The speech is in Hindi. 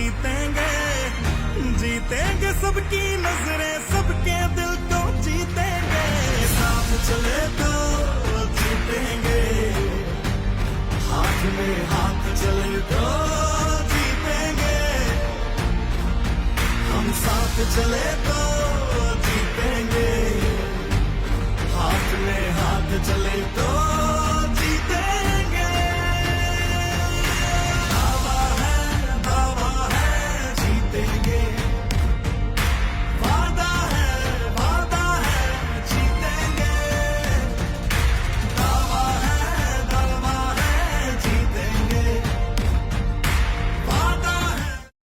जीतेंगे, जीतेंगे सबकी नजरें, सबके दिल को जीतेंगे। साथ चले तो जीतेंगे, हाथ में हाथ चले तो जीतेंगे, हम साथ चले